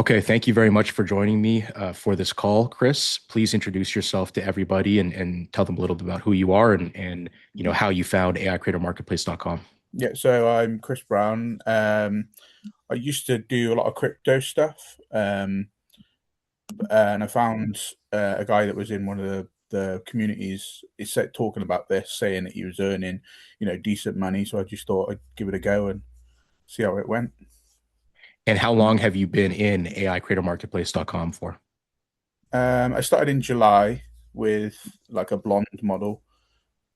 Okay, thank you very much for joining me for this call, Chris. Please introduce yourself to everybody and tell them a little bit about who you are and how you found AICreatorMarketplace.com. Yeah, so I'm Chris Brown. I used to do a lot of crypto stuff, and I found a guy that was in one of the communities. He said talking about this, saying that he was earning, decent money. So I just thought I'd give it a go and see how it went. And how long have you been in AICreatorMarketplace.com for? I started in July with like a blonde model,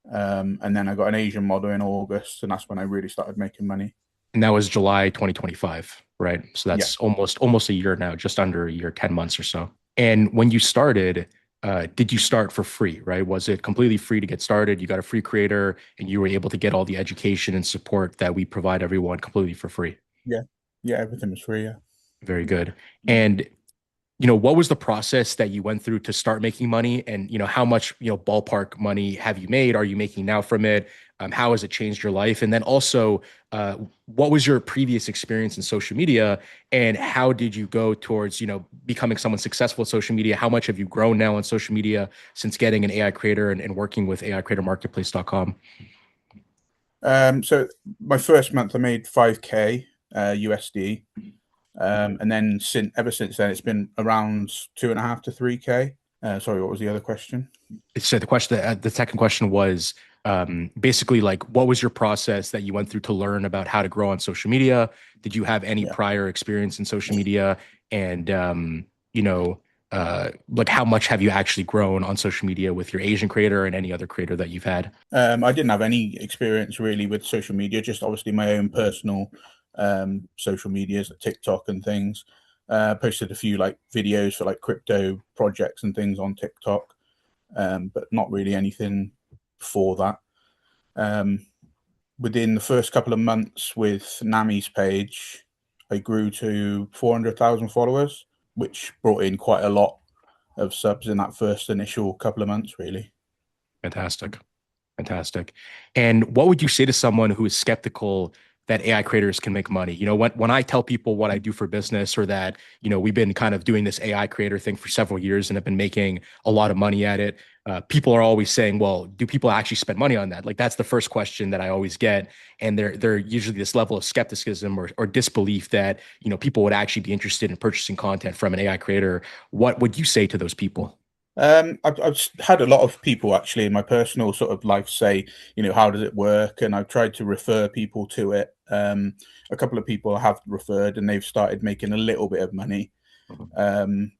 and then I got an Asian model in August, and that's when I really started making money. And that was July 2025, right? So Yeah, that's almost a year now, just under a year, 10 months or so. And when you started, did you start for free, right? Was it completely free to get started? You got a free creator and you were able to get all the education and support that we provide everyone completely for free. yeah, yeah. Everything was free. Yeah. Very good. And what was the process that you went through to start making money? And, how much, ballpark money have you made? Are you making now from it? How has it changed your life? And then also, what was your previous experience in social media? And how did you go towards, becoming someone successful at social media? How much have you grown now on social media since getting an AI creator and working with AICreatorMarketplace.com? So my first month I made 5K USD. And then ever since then, it's been around 2.5 to 3K. Sorry, what was the other question? So the second question was basically like, what was your process that you went through to learn about how to grow on social media? Did you have any Yeah. prior experience in social media? And you know, like how much have you actually grown on social media with your Asian creator and any other creator that you've had? I didn't have any experience really with social media, just obviously my own personal social medias, like TikTok and things. Posted a few like videos for like crypto projects and things on TikTok, but not really anything before that. Um, Within the first couple of months with Nami's page, I grew to 400,000 followers, which brought in quite a lot of subs in that first initial couple of months, really. Fantastic. Fantastic. And what would you say to someone who is skeptical that AI creators can make money? When I tell people what I do for business or that, we've been kind of doing this AI creator thing for several years and have been making a lot of money at it, people are always saying, well, do people actually spend money on that? Like that's the first question that I always get. And they're usually this level of skepticism or disbelief that, people would actually be interested in purchasing content from an AI creator. What would you say to those people? I've had a lot of people actually in my personal sort of life say, how does it work? And I've tried to refer people to it. A couple of people have referred and they've started making a little bit of money. Um,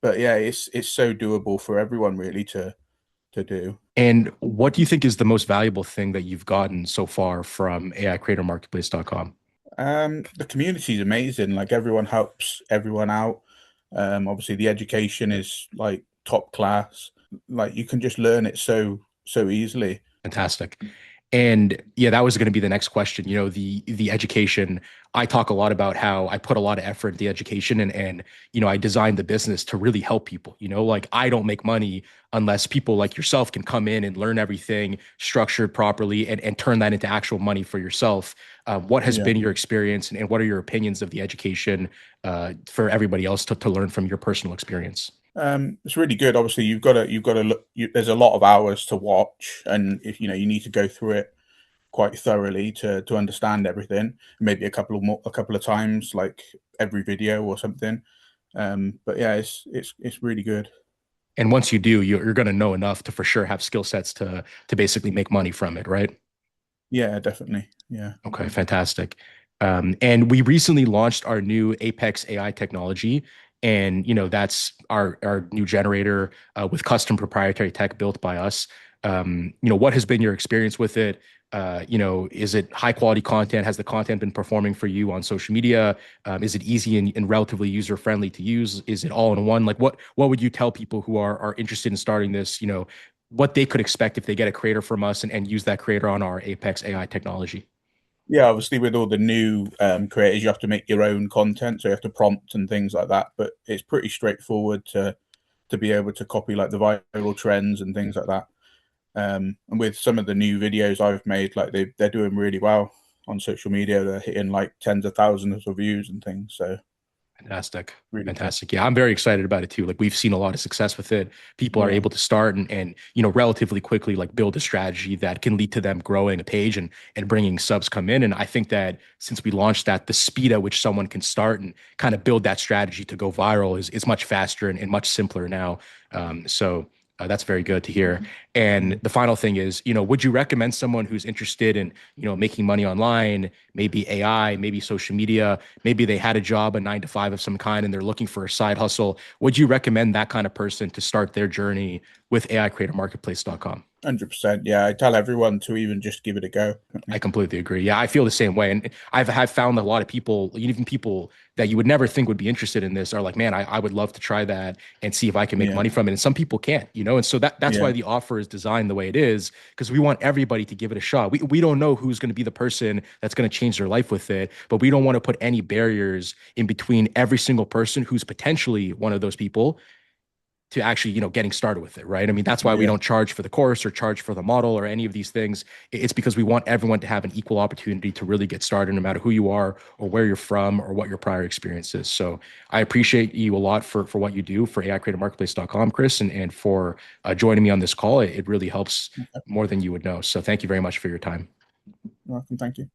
but yeah, it's so doable for everyone really to do. And what do you think is the most valuable thing that you've gotten so far from AICreatorMarketplace.com? The community is amazing. Like everyone helps everyone out. Obviously, the education is like top class. Like you can just learn it so easily. Fantastic. And yeah, that was going to be the next question. The education. I talk a lot about how I put a lot of effort into the education and I designed the business to really help people. Like I don't make money unless people like yourself can come in and learn everything structured properly and turn that into actual money for yourself. What has Yeah. been your experience and what are your opinions of the education for everybody else to learn from your personal experience? It's really good. Obviously, you've got to look. There's a lot of hours to watch, and if you need to go through it quite thoroughly to understand everything. Maybe a couple of times, like every video or something. But yeah, it's really good. And once you do, you're going to know enough to for sure have skill sets to basically make money from it, right? Yeah, definitely. Yeah. Okay, fantastic. And we recently launched our new Apex AI technology, and that's our new generator with custom proprietary tech built by us. What has been your experience with it? Is it high quality content? Has the content been performing for you on social media? Is it easy and relatively user friendly to use? Is it all in one? Like what would you tell people who are interested in starting this? What they could expect if they get a creator from us and use that creator on our Apex AI technology. Yeah, obviously with all the new creators, you have to make your own content, so you have to prompt and things like that. But it's pretty straightforward to be able to copy like the viral trends and things like that. And with some of the new videos I've made, like they're doing really well on social media. They're hitting like tens of thousands of views and things. So Fantastic. Really cool. Fantastic. Yeah, I'm very excited about it too. Like we've seen a lot of success with it. People are Yeah. able to start and relatively quickly like build a strategy that can lead to them growing a page and bringing subs come in. And I think that since we launched that, the speed at which someone can start and kind of build that strategy to go viral is much faster and much simpler now. That's very good to hear. And Mm. the final thing is, would you recommend someone who's interested in, making money online, maybe AI, maybe social media, maybe they had a job, a 9 to 5 of some kind, and they're looking for a side hustle? Would you recommend that kind of person to start their journey with AICreatorMarketplace.com? 100%. Yeah, I tell everyone to even just give it a go. I completely agree. Yeah, I feel the same way. And I've found a lot of people, even people that you would never think would be interested in this, are like, man, I would love to try that and see if I can make Yeah. money from it. And some people can't. And so that's Yeah. why the offer is designed the way it is, because we want everybody to give it a shot. We don't know who's going to be the person that's going to change their life with it, but we don't want to put any barriers in between every single person who's potentially one of those people to actually, getting started with it, right? I mean, that's why we Yeah. don't charge for the course or charge for the model or any of these things. It's because we want everyone to have an equal opportunity to really get started, no matter who you are or where you're from or what your prior experience is. So I appreciate you a lot for what you do for AICreatorMarketplace.com, Chris, and for joining me on this call. It really helps Okay. more than you would know. So thank you very much for your time. You're welcome. Thank you.